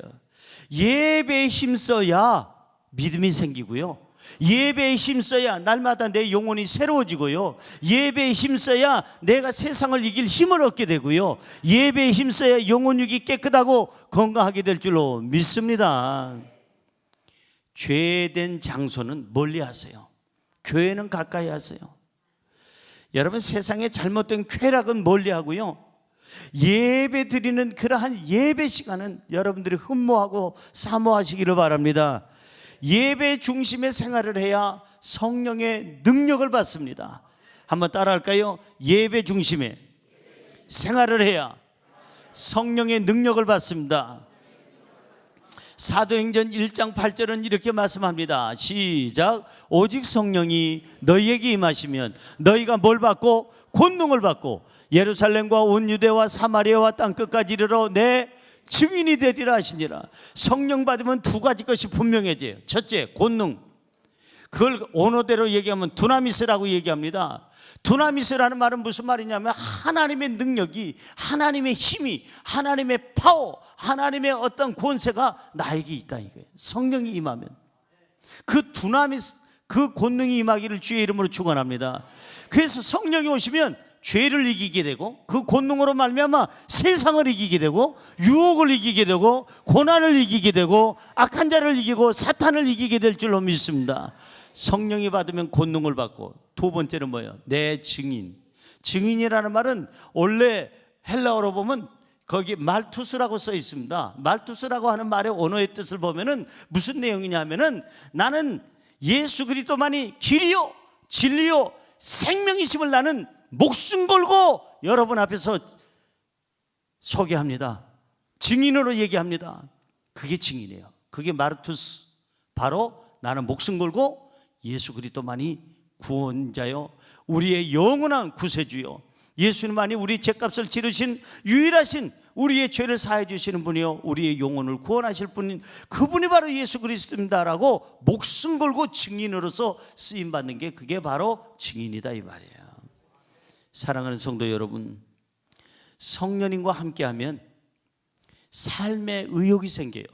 예배에 힘써야 믿음이 생기고요, 예배에 힘써야 날마다 내 영혼이 새로워지고요, 예배에 힘써야 내가 세상을 이길 힘을 얻게 되고요, 예배에 힘써야 영혼육이 깨끗하고 건강하게 될 줄로 믿습니다. 죄된 장소는 멀리 하세요. 교회는 가까이 하세요. 여러분, 세상의 잘못된 쾌락은 멀리 하고요, 예배 드리는 그러한 예배 시간은 여러분들이 흠모하고 사모하시기를 바랍니다. 예배 중심의 생활을 해야 성령의 능력을 받습니다. 한번 따라할까요? 예배 중심의 생활을 해야 성령의 능력을 받습니다. 사도행전 1장 8절은 이렇게 말씀합니다. 시작. 오직 성령이 너희에게 임하시면 너희가 뭘 받고? 권능을 받고 예루살렘과 온 유대와 사마리아와 땅끝까지 이르러 내 증인이 되리라 하시니라. 성령 받으면 두 가지 것이 분명해져요. 첫째, 권능. 그걸 언어대로 얘기하면 두나미스라고 얘기합니다. 두나미스라는 말은 무슨 말이냐면 하나님의 능력이, 하나님의 힘이, 하나님의 파워, 하나님의 어떤 권세가 나에게 있다 이거예요. 성령이 임하면 그 두나미스, 그 권능이 임하기를 주의 이름으로 축원합니다. 그래서 성령이 오시면 죄를 이기게 되고, 그 권능으로 말미암아 세상을 이기게 되고, 유혹을 이기게 되고, 고난을 이기게 되고, 악한 자를 이기고 사탄을 이기게 될 줄로 믿습니다. 성령이 받으면 권능을 받고, 두 번째는 뭐예요? 내 증인. 증인이라는 말은 원래 헬라어로 보면 거기 말투스라고 써 있습니다. 말투스라고 하는 말의 언어의 뜻을 보면은 무슨 내용이냐면은 나는 예수 그리스도만이 길이요 진리요 생명이심을 나는 목숨 걸고 여러분 앞에서 소개합니다. 증인으로 얘기합니다. 그게 증인이에요. 그게 마르투스. 바로 나는 목숨 걸고 예수 그리스도만이 구원자요 우리의 영원한 구세주요, 예수님만이 우리 죄값을 치르신 유일하신 우리의 죄를 사해 주시는 분이요 우리의 영혼을 구원하실 분인 그분이 바로 예수 그리스도입니다라고 목숨 걸고 증인으로서 쓰임받는 게, 그게 바로 증인이다 이 말이에요. 사랑하는 성도 여러분, 성령님과 함께하면 삶의 의욕이 생겨요.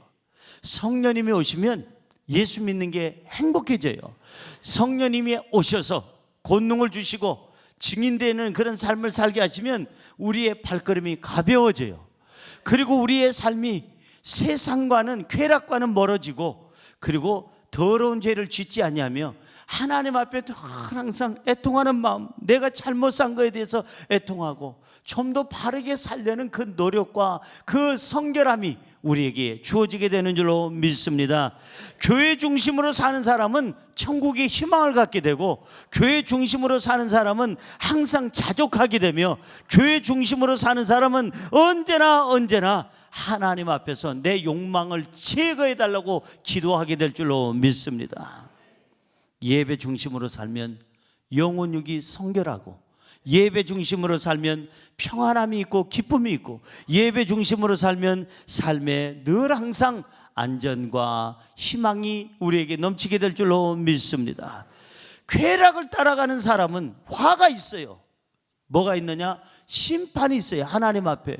성령님이 오시면 예수 믿는 게 행복해져요. 성령님이 오셔서 권능을 주시고 증인되는 그런 삶을 살게 하시면 우리의 발걸음이 가벼워져요. 그리고 우리의 삶이 세상과는, 쾌락과는 멀어지고, 그리고 더러운 죄를 짓지 아니하며 하나님 앞에 항상 애통하는 마음, 내가 잘못 산 거에 대해서 애통하고 좀 더 바르게 살려는 그 노력과 그 성결함이 우리에게 주어지게 되는 줄로 믿습니다. 교회 중심으로 사는 사람은 천국의 희망을 갖게 되고, 교회 중심으로 사는 사람은 항상 자족하게 되며, 교회 중심으로 사는 사람은 언제나 하나님 앞에서 내 욕망을 제거해 달라고 기도하게 될 줄로 믿습니다. 예배 중심으로 살면 영혼육이 성결하고, 예배 중심으로 살면 평안함이 있고 기쁨이 있고, 예배 중심으로 살면 삶에 늘 항상 안전과 희망이 우리에게 넘치게 될 줄로 믿습니다. 쾌락을 따라가는 사람은 화가 있어요. 뭐가 있느냐? 심판이 있어요, 하나님 앞에.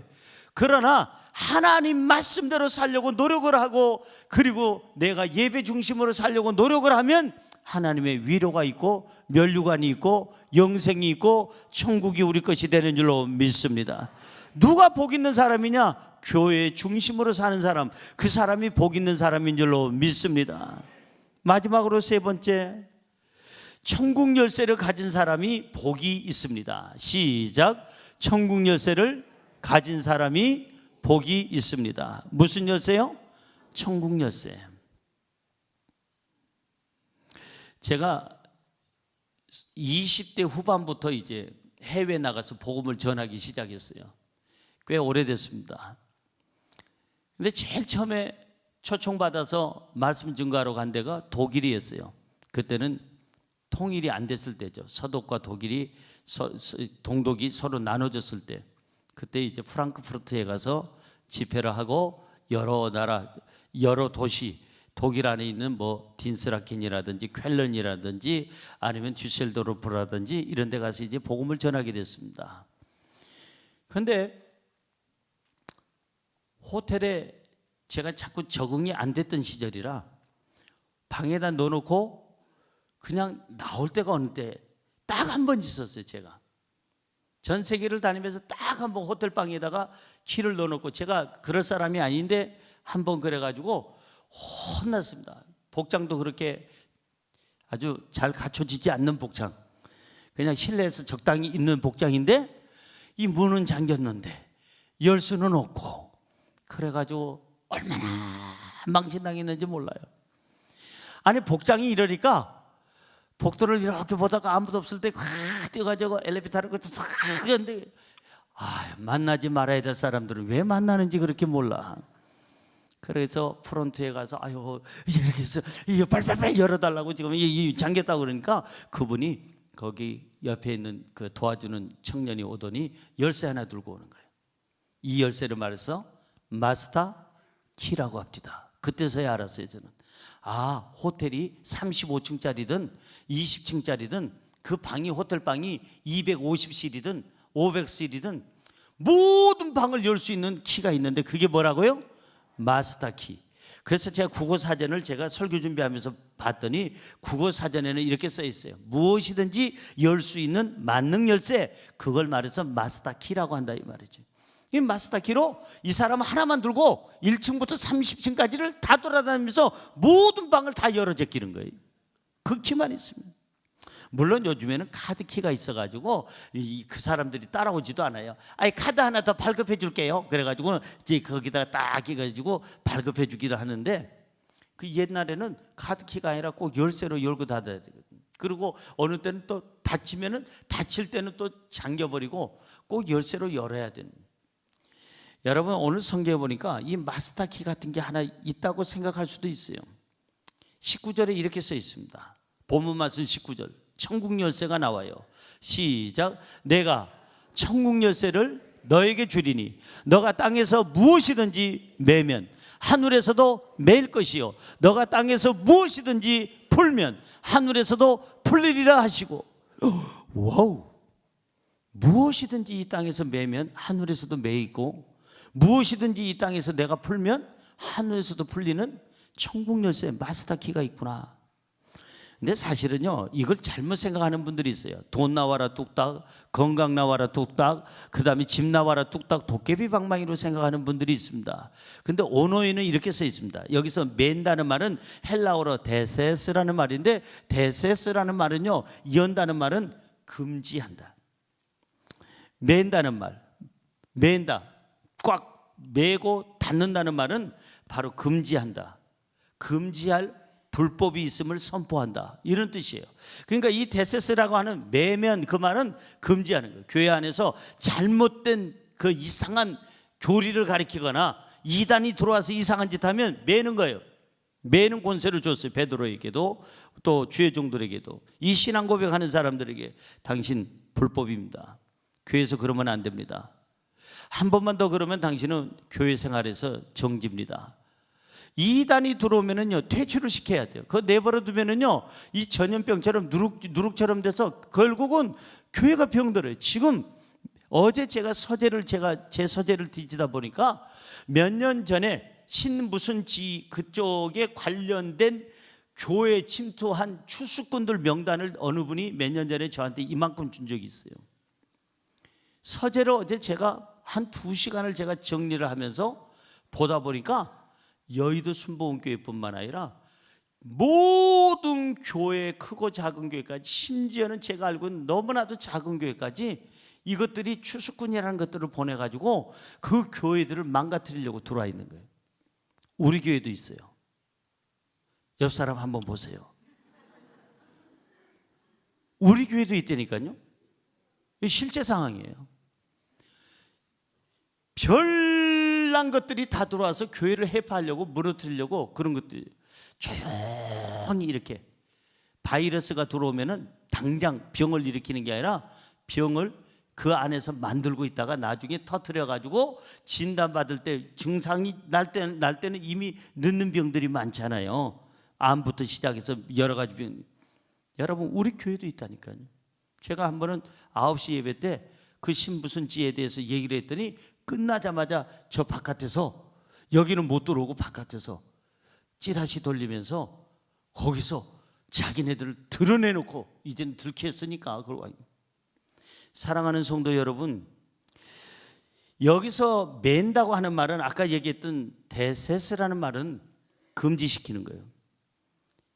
그러나 하나님 말씀대로 살려고 노력을 하고, 그리고 내가 예배 중심으로 살려고 노력을 하면 하나님의 위로가 있고 면류관이 있고 영생이 있고 천국이 우리 것이 되는 줄로 믿습니다. 누가 복 있는 사람이냐? 교회 중심으로 사는 사람, 그 사람이 복 있는 사람인 줄로 믿습니다. 마지막으로 세 번째, 천국 열쇠를 가진 사람이 복이 있습니다. 시작. 천국 열쇠를 가진 사람이 복이 있습니다. 무슨 열쇠요? 천국 열쇠. 제가 20대 후반부터 이제 해외 나가서 복음을 전하기 시작했어요. 꽤 오래됐습니다. 근데 제일 처음에 초청받아서 말씀 증거하러 간 데가 독일이었어요. 그때는 통일이 안 됐을 때죠. 서독과 독일이 동독이 서로 나눠졌을 때, 그때 이제 프랑크푸르트에 가서 집회를 하고 여러 나라, 여러 도시, 독일 안에 있는 뭐 딘스라켄이라든지 쾰른이라든지 아니면 düsseldorf라든지 이런 데 가서 이제 복음을 전하게 됐습니다. 그런데 호텔에 제가 자꾸 적응이 안 됐던 시절이라 방에다 넣어놓고 그냥 나올 데가 없는데 딱 한 번 있었어요. 제가 전 세계를 다니면서 딱 한 번 호텔 방에다가 키를 넣어놓고, 제가 그럴 사람이 아닌데 한 번 그래가지고 혼났습니다. 복장도 그렇게 아주 잘 갖춰지지 않는 복장, 그냥 실내에서 적당히 입는 복장인데 이 문은 잠겼는데 열 수는 없고, 그래가지고 얼마나 망신당했는지 몰라요. 아니 복장이 이러니까 복도를 이렇게 보다가 아무도 없을 때 확 뛰어가지고 엘리베이터를 탁 하는데, 만나지 말아야 될 사람들은 왜 만나는지 그렇게 몰라. 그래서 프론트에 가서 이렇게 해서 이거 빨리 열어달라고 지금 잠겼다고 그러니까 그분이 거기 옆에 있는 그 도와주는 청년이 오더니 열쇠 하나 들고 오는 거예요. 이 열쇠를 말해서 마스터 키라고 합니다. 그때서야 알았어요. 저는 호텔이 35층짜리든 20층짜리든 그 방이, 호텔 방이 250실이든 500실이든 모든 방을 열 수 있는 키가 있는데 그게 뭐라고요? 마스터 키. 그래서 제가 국어 사전을 제가 설교 준비하면서 봤더니 국어 사전에는 이렇게 써 있어요. 무엇이든지 열 수 있는 만능 열쇠, 그걸 말해서 마스터 키라고 한다 이 말이죠. 이 마스터 키로 이 사람 하나만 들고 1층부터 30층까지를 다 돌아다니면서 모든 방을 다 열어 제끼는 거예요. 그 키만 있으면. 물론 요즘에는 카드 키가 있어가지고 그 사람들이 따라오지도 않아요. 카드 하나 더 발급해 줄게요. 그래가지고 이제 거기다가 딱 끼가지고 발급해 주기를 하는데, 그 옛날에는 카드 키가 아니라 꼭 열쇠로 열고 닫아야 되거든요. 그리고 어느 때는 또 닫히면은, 닫힐 때는 또 잠겨버리고 꼭 열쇠로 열어야 되는. 여러분 오늘 성경에 보니까 이 마스터 키 같은 게 하나 있다고 생각할 수도 있어요. 19절에 이렇게 써 있습니다. 본문 말씀 19절. 천국 열쇠가 나와요. 시작. 내가 천국 열쇠를 너에게 주리니 너가 땅에서 무엇이든지 매면 하늘에서도 매일 것이요 너가 땅에서 무엇이든지 풀면 하늘에서도 풀리리라 하시고. 와우. 무엇이든지 이 땅에서 매면 하늘에서도 매 있고, 무엇이든지 이 땅에서 내가 풀면 하늘에서도 풀리는 천국 열쇠 마스터 키가 있구나. 근데 사실은요, 이걸 잘못 생각하는 분들이 있어요. 돈 나와라 뚝딱, 건강 나와라 뚝딱, 그 다음에 집 나와라 뚝딱, 도깨비 방망이로 생각하는 분들이 있습니다. 근데 언어에는 이렇게 써 있습니다. 여기서 맨다는 말은 헬라어로 데세스라는 말인데, 데세스라는 말은요, 연다는 말은 금지한다. 맨다는 말, 맨다, 꽉 매고 닫는다는 말은 바로 금지한다. 금지할 불법이 있음을 선포한다, 이런 뜻이에요. 그러니까 이 데세스라고 하는 매면, 그 말은 금지하는 거예요. 교회 안에서 잘못된 그 이상한 교리를 가리키거나 이단이 들어와서 이상한 짓 하면 매는 거예요. 매는 권세를 줬어요. 베드로에게도 또 주의 종들에게도. 이 신앙 고백하는 사람들에게 당신 불법입니다. 교회에서 그러면 안 됩니다. 한 번만 더 그러면 당신은 교회 생활에서 정지입니다. 이단이 들어오면은요, 퇴출을 시켜야 돼요. 그거 내버려 두면은요, 이 전염병처럼 누룩처럼 돼서 결국은 교회가 병들어요. 지금 어제 제가 제 서재를 뒤지다 보니까 몇 년 전에 무슨 지 그쪽에 관련된 교회 침투한 추수꾼들 명단을 어느 분이 몇 년 전에 저한테 이만큼 준 적이 있어요. 서재를 어제 제가 한 2시간을 제가 정리를 하면서 보다 보니까 여의도 순복음교회뿐만 아니라 모든 교회, 크고 작은 교회까지, 심지어는 제가 알고 있는 너무나도 작은 교회까지 이것들이 추수꾼이라는 것들을 보내가지고 그 교회들을 망가뜨리려고 들어와 있는 거예요. 우리 교회도 있어요. 옆 사람 한번 보세요. 우리 교회도 있다니까요. 이게 실제 상황이에요. 별난 것들이 다 들어와서 교회를 해파하려고, 무너뜨리려고 그런 것들이 조용히 이렇게 바이러스가 들어오면은 당장 병을 일으키는 게 아니라 병을 그 안에서 만들고 있다가 나중에 터뜨려 가지고 진단받을 때 증상이 날 때는 이미 늦는 병들이 많잖아요. 암부터 시작해서 여러 가지 병. 여러분, 우리 교회도 있다니까요. 제가 한 번은 9시 예배 때 그 신부순지에 대해서 얘기를 했더니 끝나자마자 저 바깥에서, 여기는 못 들어오고 바깥에서 찌라시 돌리면서 거기서 자기네들을 드러내놓고 이제는 들켰으니까. 사랑하는 성도 여러분, 여기서 맨다고 하는 말은 아까 얘기했던 데세스라는 말은 금지시키는 거예요.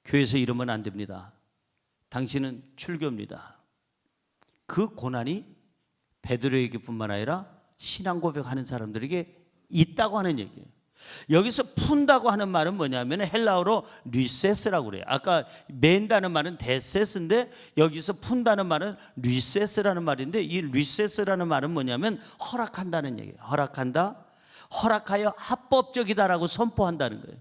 교회에서 이러면 안 됩니다. 당신은 출교입니다. 그 고난이 베드로에게뿐만 아니라 신앙 고백하는 사람들에게 있다고 하는 얘기예요. 여기서 푼다고 하는 말은 뭐냐면 헬라어로 리세스라고 그래요. 아까 맨다는 말은 데세스인데 여기서 푼다는 말은 리세스라는 말인데, 이 리세스라는 말은 뭐냐면 허락한다는 얘기예요. 허락한다, 허락하여 합법적이다라고 선포한다는 거예요.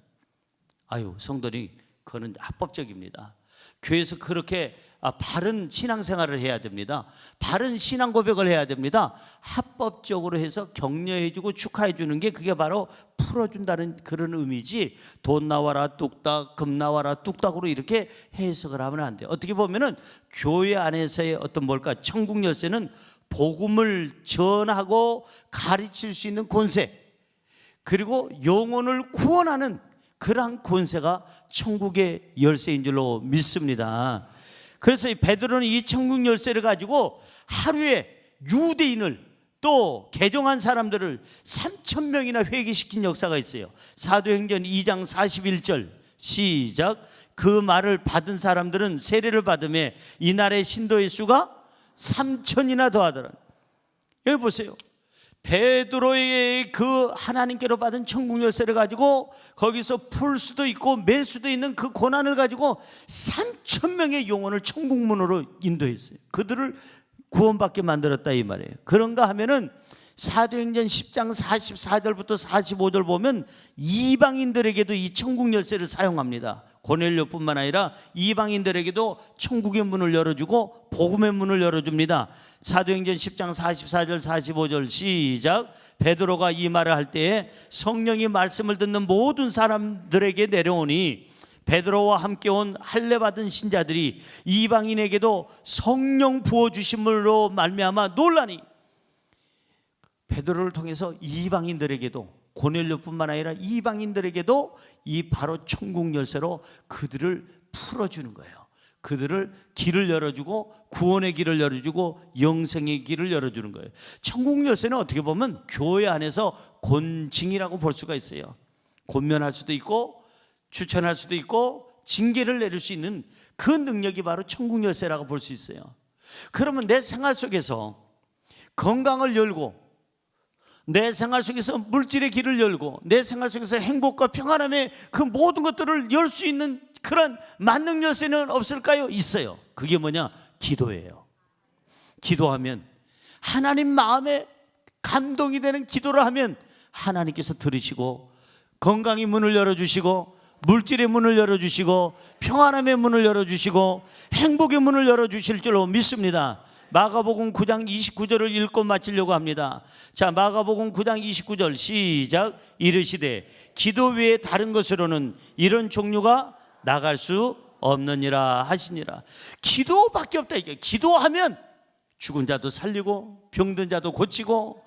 아유, 성도님, 그거는 합법적입니다. 교회에서 그렇게 바른 신앙생활을 해야 됩니다. 바른 신앙 고백을 해야 됩니다. 합법적으로 해서 격려해주고 축하해주는 게 그게 바로 풀어준다는 그런 의미지, 돈 나와라 뚝딱, 금 나와라 뚝딱으로 이렇게 해석을 하면 안 돼요. 어떻게 보면은 교회 안에서의 어떤 천국 열쇠는 복음을 전하고 가르칠 수 있는 권세, 그리고 영혼을 구원하는 그러한 권세가 천국의 열쇠인 줄로 믿습니다. 그래서 이 베드로는 이 천국 열쇠를 가지고 하루에 유대인을 또 개종한 사람들을 3,000명이나 회개시킨 역사가 있어요. 사도행전 2장 41절 시작. 그 말을 받은 사람들은 세례를 받음에 이날의 신도의 수가 3,000이나 더하더라. 여기 보세요. 베드로의 그 하나님께로 받은 천국 열쇠를 가지고 거기서 풀 수도 있고 맬 수도 있는 그 고난을 가지고 3,000명의 영혼을 천국문으로 인도했어요. 그들을 구원받게 만들었다 이 말이에요. 그런가 하면은 사도행전 10장 44절부터 45절 보면 이방인들에게도 이 천국 열쇠를 사용합니다. 고넬료뿐만 아니라 이방인들에게도 천국의 문을 열어주고 복음의 문을 열어줍니다. 사도행전 10장 44절 45절 시작. 베드로가 이 말을 할 때에 성령이 말씀을 듣는 모든 사람들에게 내려오니 베드로와 함께 온 할례 받은 신자들이 이방인에게도 성령 부어주심으로 말미암아 놀라니, 베드로를 통해서 이방인들에게도, 고넬료뿐만 아니라 이방인들에게도 이 바로 천국 열쇠로 그들을 풀어주는 거예요. 그들을 길을 열어주고 구원의 길을 열어주고 영생의 길을 열어주는 거예요. 천국 열쇠는 어떻게 보면 교회 안에서 권징이라고 볼 수가 있어요. 권면할 수도 있고 추천할 수도 있고 징계를 내릴 수 있는 그 능력이 바로 천국 열쇠라고 볼 수 있어요. 그러면 내 생활 속에서 건강을 열고, 내 생활 속에서 물질의 길을 열고, 내 생활 속에서 행복과 평안함의 그 모든 것들을 열 수 있는 그런 만능 열쇠는 없을까요? 있어요. 그게 뭐냐? 기도예요. 기도하면, 하나님 마음에 감동이 되는 기도를 하면 하나님께서 들으시고 건강의 문을 열어주시고 물질의 문을 열어주시고 평안함의 문을 열어주시고 행복의 문을 열어주실 줄로 믿습니다. 마가복음 9장 29절을 읽고 마치려고 합니다. 자, 마가복음 9장 29절 시작. 이르시되 기도 외에 다른 것으로는 이런 종류가 나갈 수 없느니라 하시니라. 기도밖에 없다. 이게 기도하면 죽은 자도 살리고 병든 자도 고치고,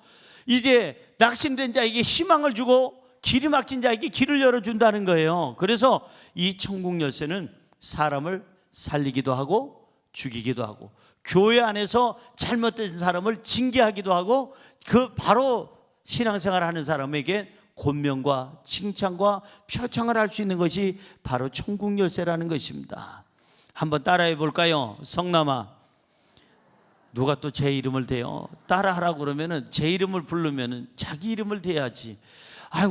이제 낙심된 자에게 희망을 주고 길이 막힌 자에게 길을 열어준다는 거예요. 그래서 이 천국 열쇠는 사람을 살리기도 하고 죽이기도 하고, 교회 안에서 잘못된 사람을 징계하기도 하고, 그 바로 신앙생활 하는 사람에게 권면과 칭찬과 표창을 할 수 있는 것이 바로 천국 열쇠라는 것입니다. 한번 따라해 볼까요? 성남아, 누가 또 제 이름을 대요? 따라하라고 그러면은 제 이름을 부르면은 자기 이름을 대야지.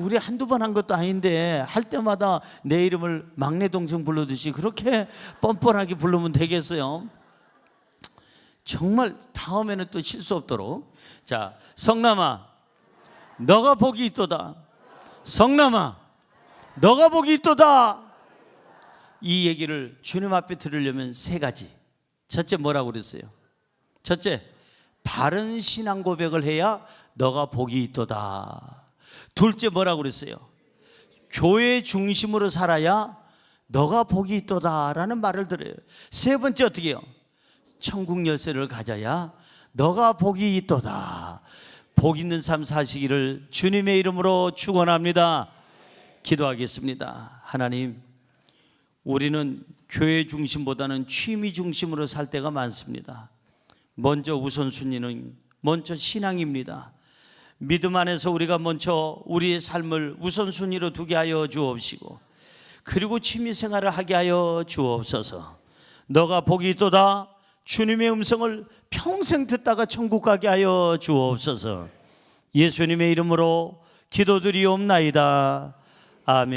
우리 한두 번 한 것도 아닌데 할 때마다 내 이름을 막내 동생 부르듯이 그렇게 뻔뻔하게 부르면 되겠어요? 정말 다음에는 또 실수 없도록. 자, 성남아, 너가 복이 있도다. 성남아, 너가 복이 있도다. 이 얘기를 주님 앞에 들으려면 세 가지. 첫째, 뭐라고 그랬어요? 첫째, 바른 신앙 고백을 해야 너가 복이 있도다. 둘째, 뭐라고 그랬어요? 교회 중심으로 살아야 너가 복이 있도다라는 말을 들어요. 세 번째, 어떻게 해요? 천국 열쇠를 가져야 너가 복이 있도다. 복 있는 삶 사시기를 주님의 이름으로 축원합니다. 기도하겠습니다. 하나님, 우리는 교회 중심보다는 취미 중심으로 살 때가 많습니다. 먼저 우선순위는 먼저 신앙입니다. 믿음 안에서 우리가 먼저 우리의 삶을 우선순위로 두게 하여 주옵시고, 그리고 취미생활을 하게 하여 주옵소서. 너가 복이 있도다. 주님의 음성을 평생 듣다가 천국 가게 하여 주옵소서. 예수님의 이름으로 기도드리옵나이다. 아멘.